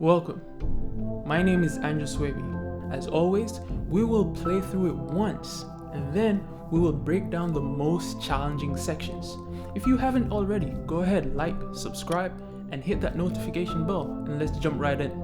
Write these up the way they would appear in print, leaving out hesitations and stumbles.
Welcome. My name is Andrew Swaby. As always, we will play through it once and then we will break down the most challenging sections. If you haven't already, go ahead, like, subscribe, and hit that notification bell, and let's jump right in.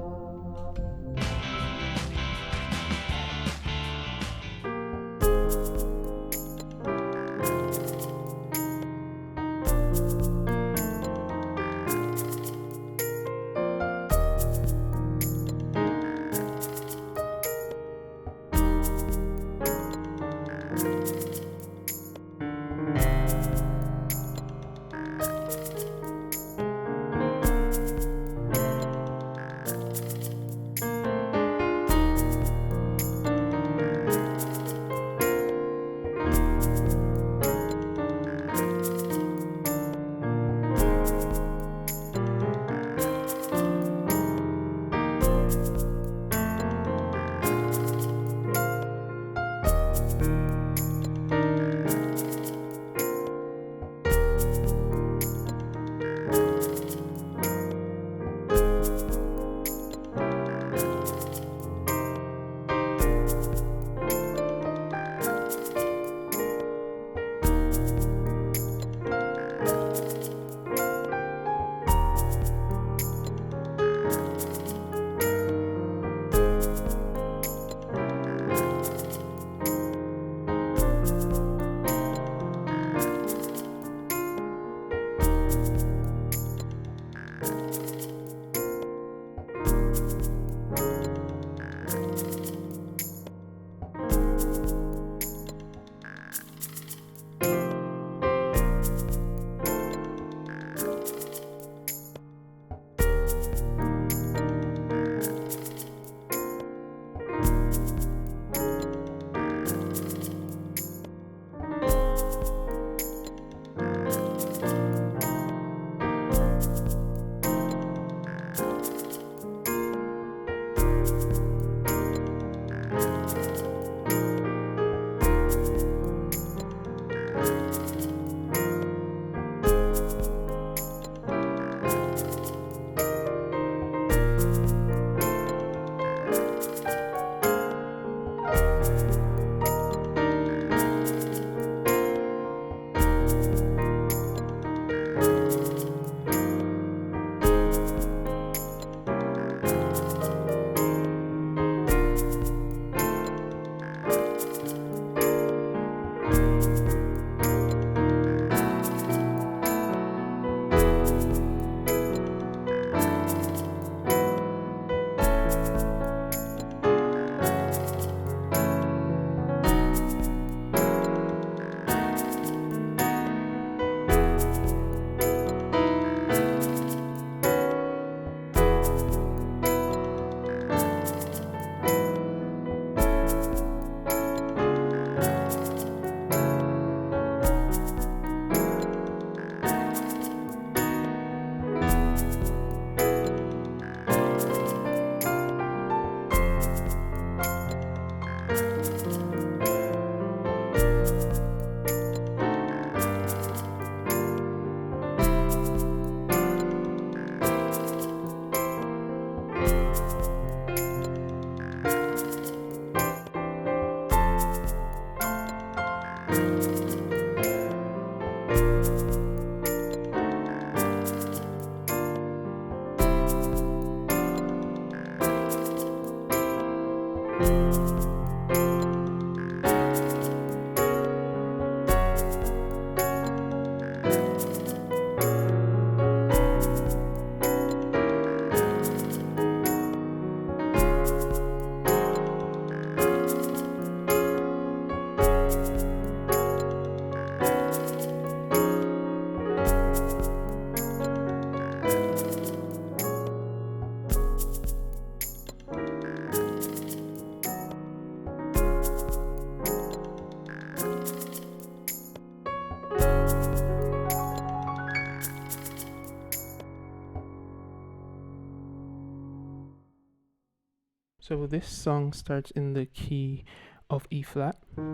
So this song starts in the key of E flat. All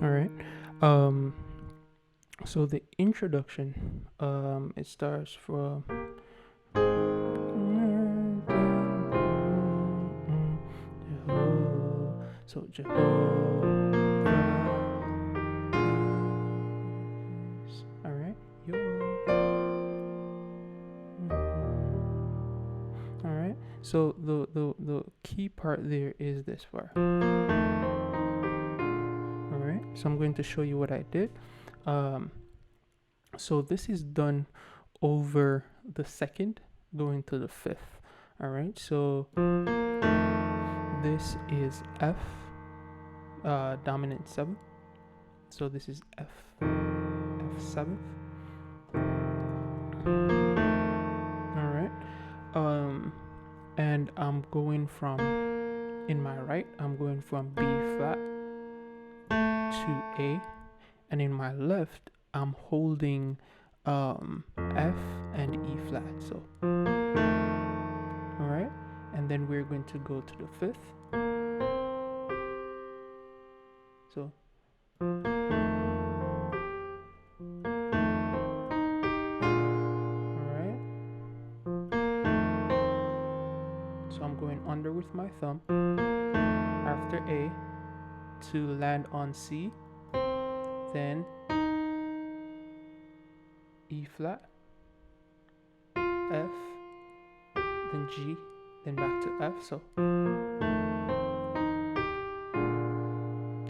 right. So the introduction, it starts from so Jehovah. All right, all right. So the key part there is this part. All right. So I'm going to show you what I did. So this is done over the second, going to the fifth. All right. So this is F, dominant 7. So this is F7. All right. And I'm going from, in my right, I'm going from B flat to A, and in my left, I'm holding F and E flat. So, all right, and then we're going to go to the fifth. So, all right. So I'm going under with my thumb after A to land on C, then E flat, F, then G, then back to F. So,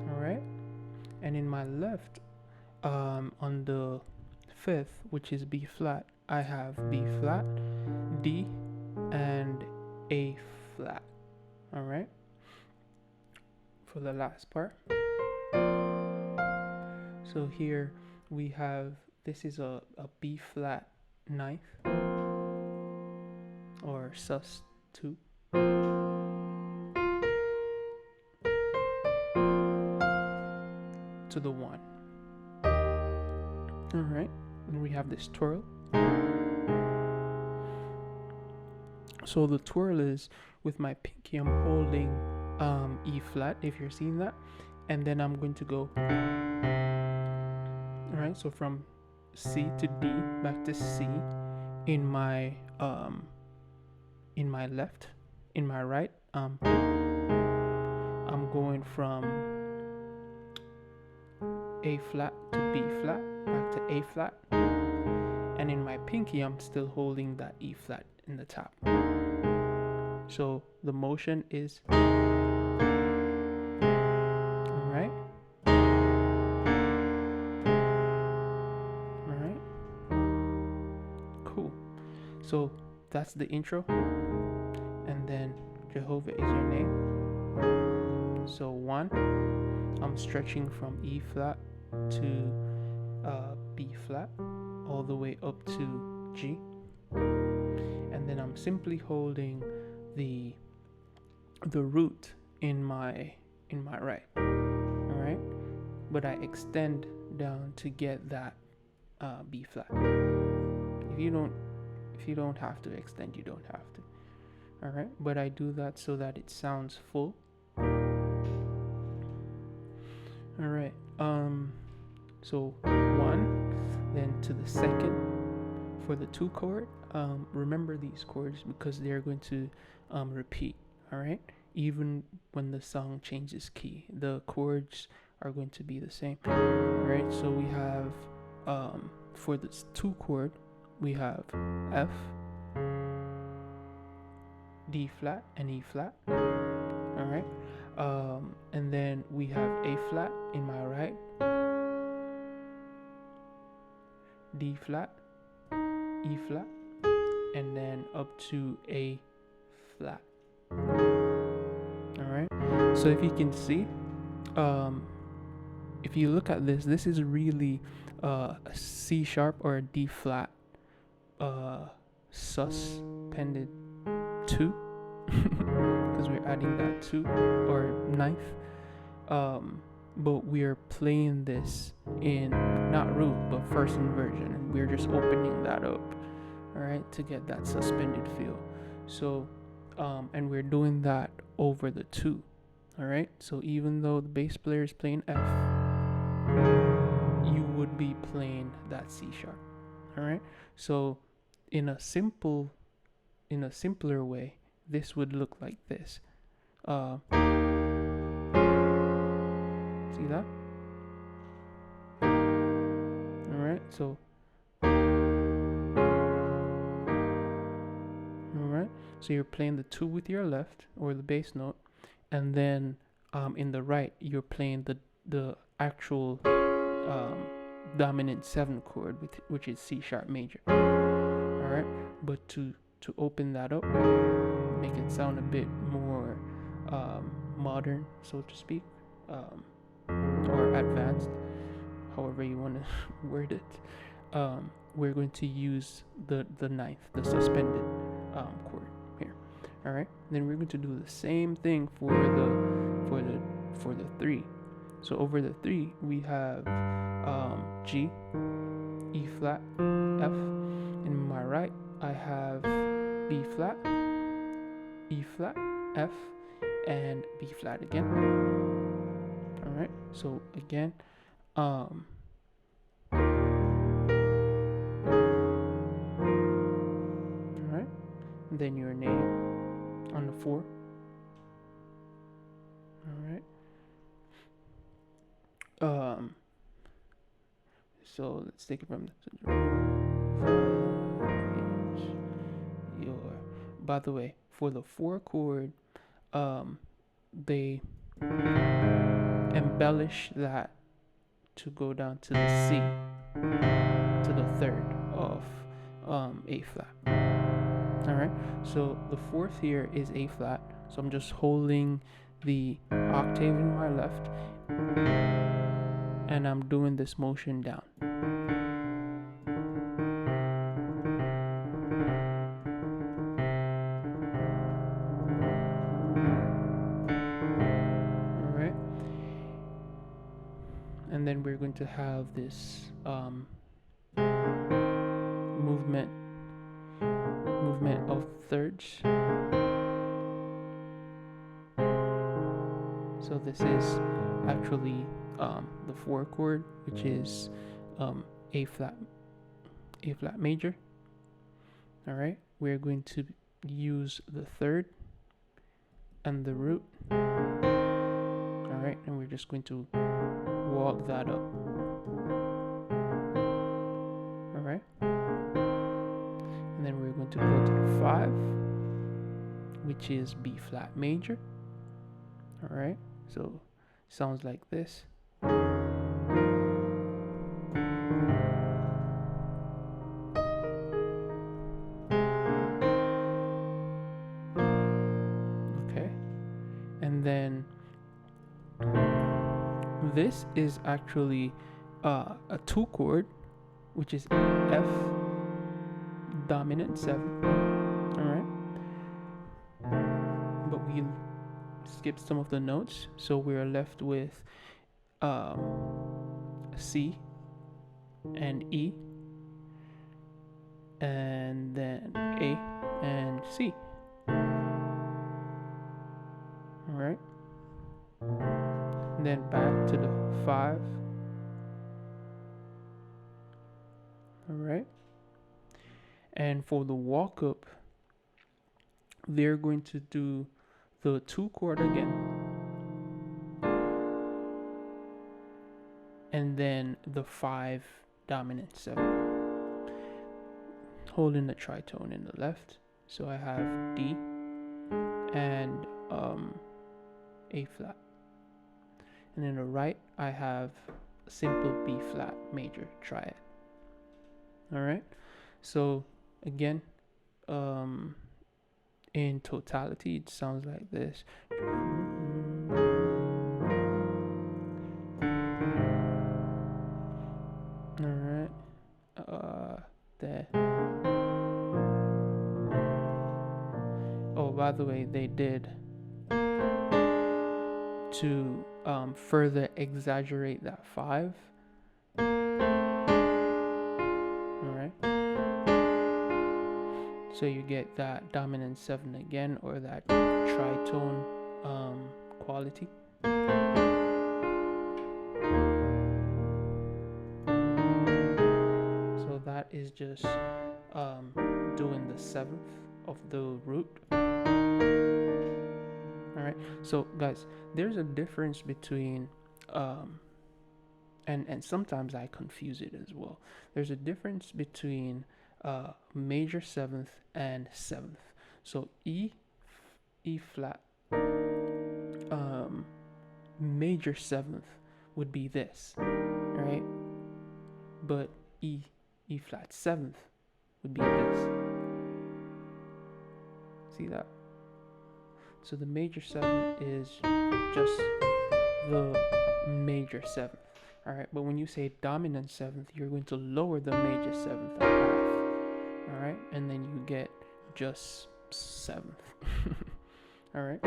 all right. And in my left, on the fifth, which is B flat, I have B flat, D, and A flat. All right. For the last part. So here we have, this is a B flat ninth, or sus 2. To the 1. All right. And we have this twirl. So the twirl is with my pinky, I'm holding E flat, if you're seeing that, and then I'm going to go, all right, so from C to D back to C in my left. In my right, I'm going from A flat to B flat back to A flat, and in my pinky I'm still holding that E flat in the top. So the motion is, all right, all right, cool. So that's the intro, and then Jehovah is your name. So 1, I'm stretching from E flat to B flat all the way up to G, and then I'm simply holding the root in my right, all right, but I extend down to get that B flat. If you don't have to extend, you don't have to, all right, but I do that so that it sounds full. All right, so 1, then to the second for the 2 chord. Remember these chords because they're going to repeat, all right, even when the song changes key, the chords are going to be the same. All right, so we have for this 2 chord, we have F, D flat, and E flat. All right, and then we have A flat in my right, D flat, E flat, and then up to A flat. All right, so if you can see, if you look at this, this is really a C sharp or a D flat suspended 2 because we're adding that 2 or ninth, but we're playing this in not root but first inversion, and we're just opening that up, all right, to get that suspended feel. So and we're doing that over the 2, all right. So even though the bass player is playing F, you would be playing that C sharp. All right. So in a simpler way, this would look like this. See that? All right. So so you're playing the 2 with your left, or the bass note, and then in the right you're playing the actual dominant 7 chord, which is C sharp major. All right, but to open that up, make it sound a bit more modern, so to speak, or advanced, however you want to word it, we're going to use the ninth, the suspended chord here. All right, then we're going to do the same thing for the 3. So over the 3 we have G, E flat, F. In my right I have B flat, E flat, F, and B flat again. All right, so again, all right, and then your name on the 4. All right. So let's take it from the by the way, for the 4 chord, they embellish that to go down to the C, to the 3rd of A flat. All right, so the 4th here is A flat, so I'm just holding the octave in my left, and I'm doing this motion down. All right, and then we're going to have this movement of thirds. So this is actually the 4 chord, which is A flat major. All right, we're going to use the 3rd and the root. All right, and we're just going to walk that up. All right, and then we're going to go to the 5, which is B flat major. All right, so sounds like this. Okay, and then this is actually a 2 chord, which is F dominant 7. All right, but we skipped some of the notes, so we're left with C and E, and then A and C. All right, and then back to the 5. All right, and for the walk up, they're going to do the 2 chord again, and then the 5 dominant 7, holding the tritone in the left. So I have D and A flat, and in the right I have a simple B flat major triad. All right, so again, in totality it sounds like this. All right, there. Oh, by the way, they did, to further exaggerate that 5. All right, so you get that dominant 7 again, or that tritone quality. just doing the seventh of the root. All right, so guys, there's a difference between and sometimes I confuse it as well. There's a difference between major seventh and seventh. So E flat, major seventh would be this, right? But E flat seventh would be this. See that? So the major seventh is just the major seventh. All right, but when you say dominant seventh, you're going to lower the major seventh a half. All right, and then you get just seventh. All right,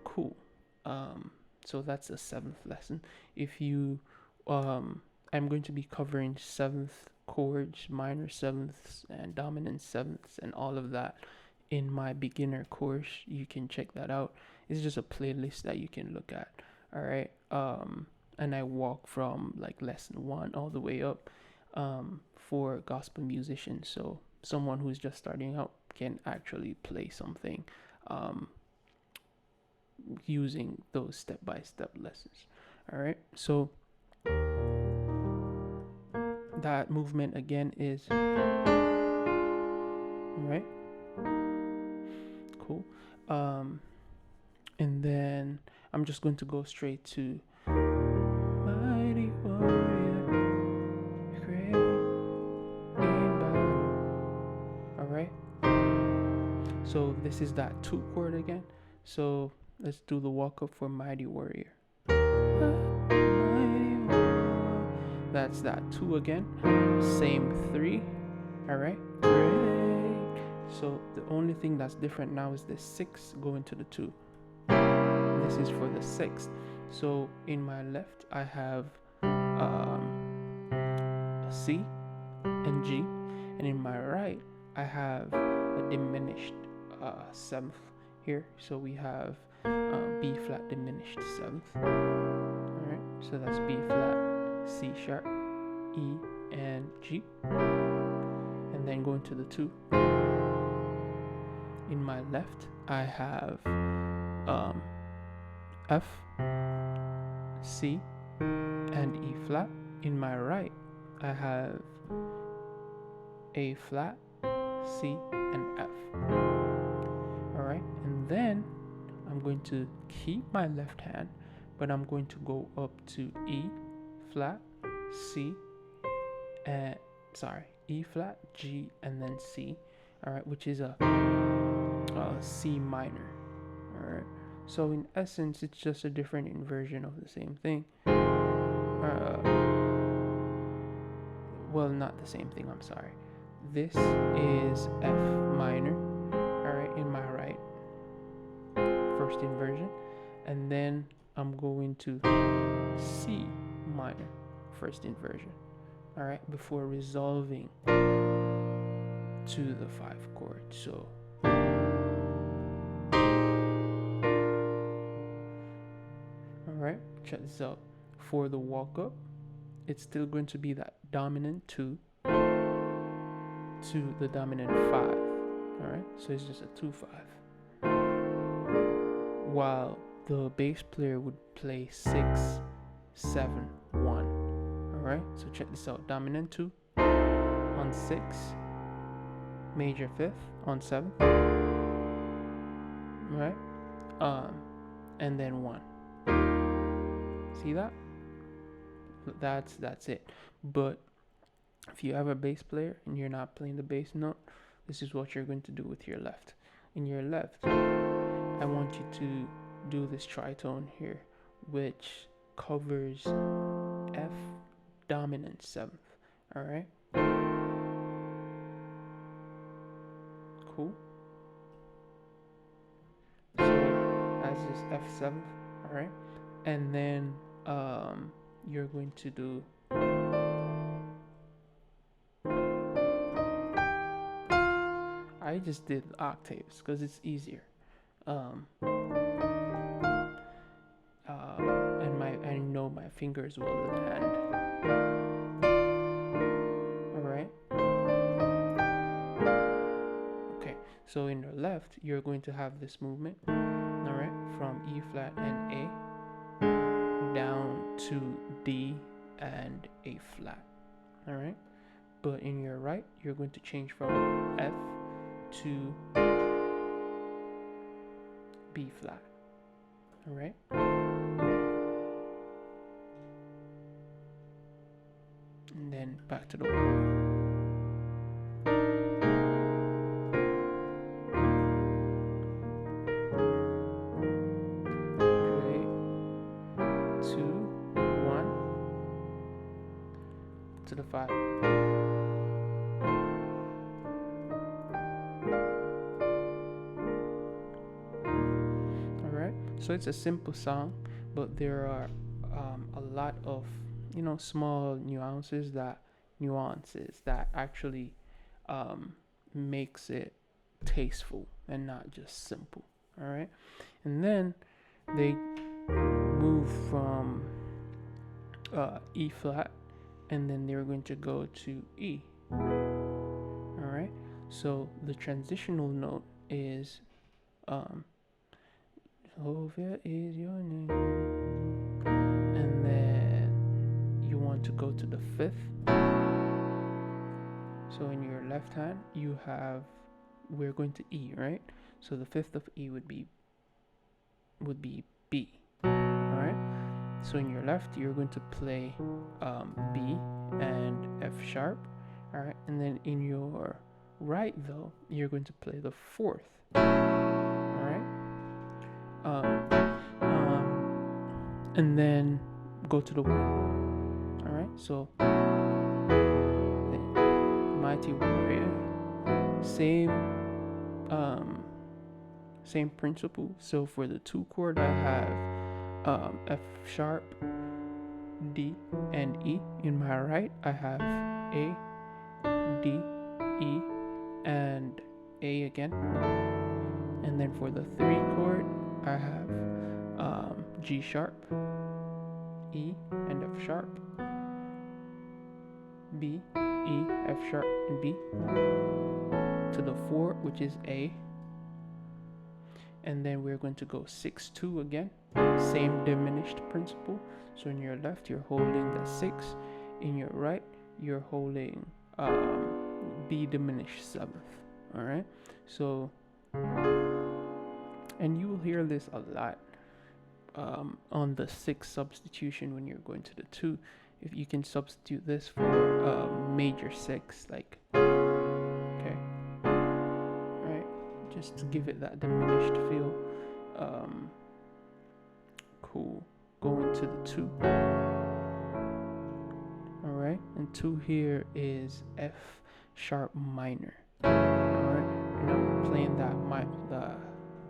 cool. So that's the seventh lesson. If you I'm going to be covering seventh chords, minor sevenths, and dominant sevenths, and all of that in my beginner course. You can check that out. It's just a playlist that you can look at. All right, and I walk from like lesson 1 all the way up for gospel musicians, so someone who's just starting out can actually play something using those step-by-step lessons. All right, so that movement again is right. Cool. And then I'm just going to go straight to mighty warrior, great in battle. All right, so this is that 2 chord again. So let's do the walk up for mighty warrior. That's that 2 again, same 3. All right, great. So the only thing that's different now is the 6 going to the 2. This is for the 6th. So in my left I have a C and G, and in my right I have a diminished 7th here. So we have B flat diminished 7th. All right, so that's B flat, C sharp, E, and G, and then going to the 2. In my left I have F, C, and E flat. In my right I have A flat, C, and F. All right, and then I'm going to keep my left hand, but I'm going to go up to E flat, C, and E flat, G, and then C. All right, which is a C minor. All right, so in essence it's just a different inversion of the same thing. Well, not the same thing, I'm sorry. This is F minor, all right, in my right, first inversion, and then I'm going to C minor, first inversion, all right, before resolving to the 5 chord. So all right, check this out. For the walk up, it's still going to be that dominant 2 to the dominant 5. All right, so it's just a 2-5, while the bass player would play 6, 7, 1. All right, so check this out. Dominant 2 on 6, major 5th on 7, right? And then 1. See that? That's it. But if you have a bass player and you're not playing the bass note, this is what you're going to do with your left. In your left, I want you to do this tritone here, which covers F dominant 7th. All right, cool. So as is F7th, all right, and then you're going to do I just did octaves because it's easier. And I know my fingers will land. All right. So in your left, you're going to have this movement, all right, from E flat and A down to D and A flat, all right. But in your right, you're going to change from F to B flat, all right. And then back to the one. To the 5. Alright, so it's a simple song, but there are a lot of small nuances that actually makes it tasteful and not just simple. Alright, and then they move from E flat, and then they're going to go to E. All right, so the transitional note is Jehovah is your name, and then you want to go to the 5th. So in your left hand you have, we're going to E, right? So the 5th of E would be B. All right, so in your left you're going to play B and F sharp, all right, and then in your right though you're going to play the 4th, all right, and then go to the 1, all right. So the mighty warrior, same principle. So for the 2 chord I have F sharp, D and E. In my right I have A, D, E and A again, and then for the 3 chord I have G sharp, E and F sharp, B, E, F sharp and B, to the 4, which is A, and then we're going to go 6-2 again, same diminished principle. So in your left you're holding the 6, in your right you're holding B diminished 7th, all right. So, and you will hear this a lot on the 6 substitution when you're going to the 2. If you can substitute this for major 6, like, okay, right, just to give it that diminished feel. Cool. Going to the 2, all right, and 2 here is F sharp minor, all right, and I'm playing that the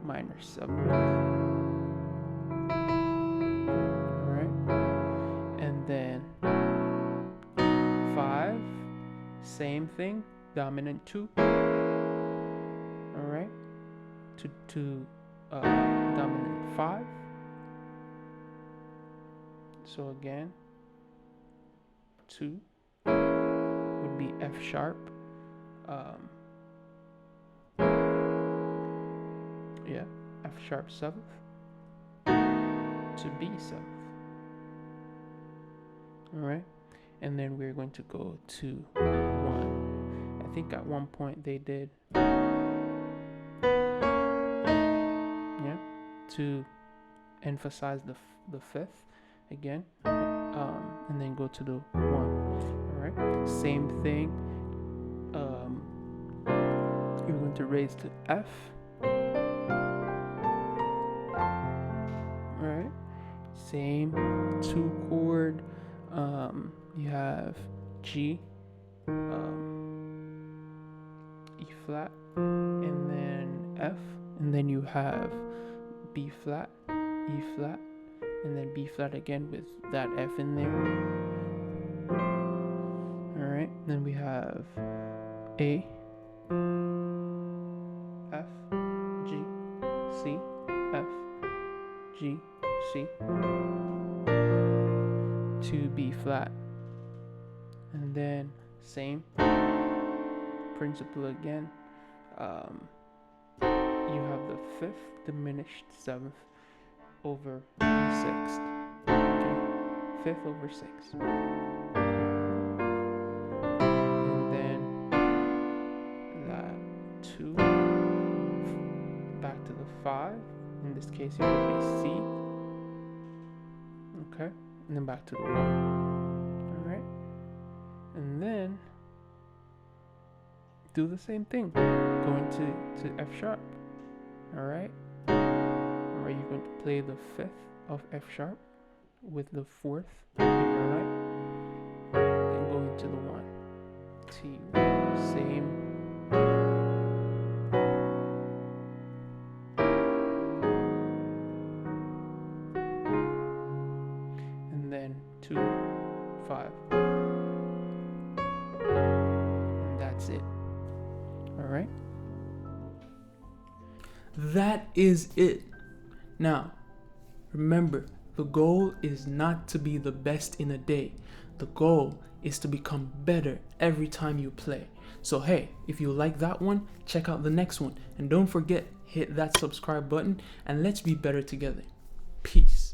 minor 7, all right, and then 5, same thing, dominant 2, all right, to dominant 5. So again, 2 would be F sharp, F sharp 7th to B 7th. All right, and then we're going to go to 1. I think at one point they did, to emphasize the 5th again, and then go to the 1. All right, same thing. You're going to raise to F. All right, same 2 chord. You have G, E flat, and then F, and then you have B flat, E flat, and then B flat again with that F in there. All right, then we have A, F, G, C, F, G, C, to B flat, and then same principle again, you have the 5th diminished 7th over the 6th. Okay, 5th over 6th. And then that 2 back to the 5. In this case, it would be C. Okay, and then back to the 1. Alright, and then do the same thing, going to F sharp. Alright, or you're going to play the 5th of F sharp with the 4th finger, right? Then going to the 1. T, same. And then 2, 5. And that's it. Alright? That is it. Now, remember, the goal is not to be the best in a day. The goal is to become better every time you play. So hey, if you like that one, check out the next one. And don't forget, hit that subscribe button and let's be better together. Peace.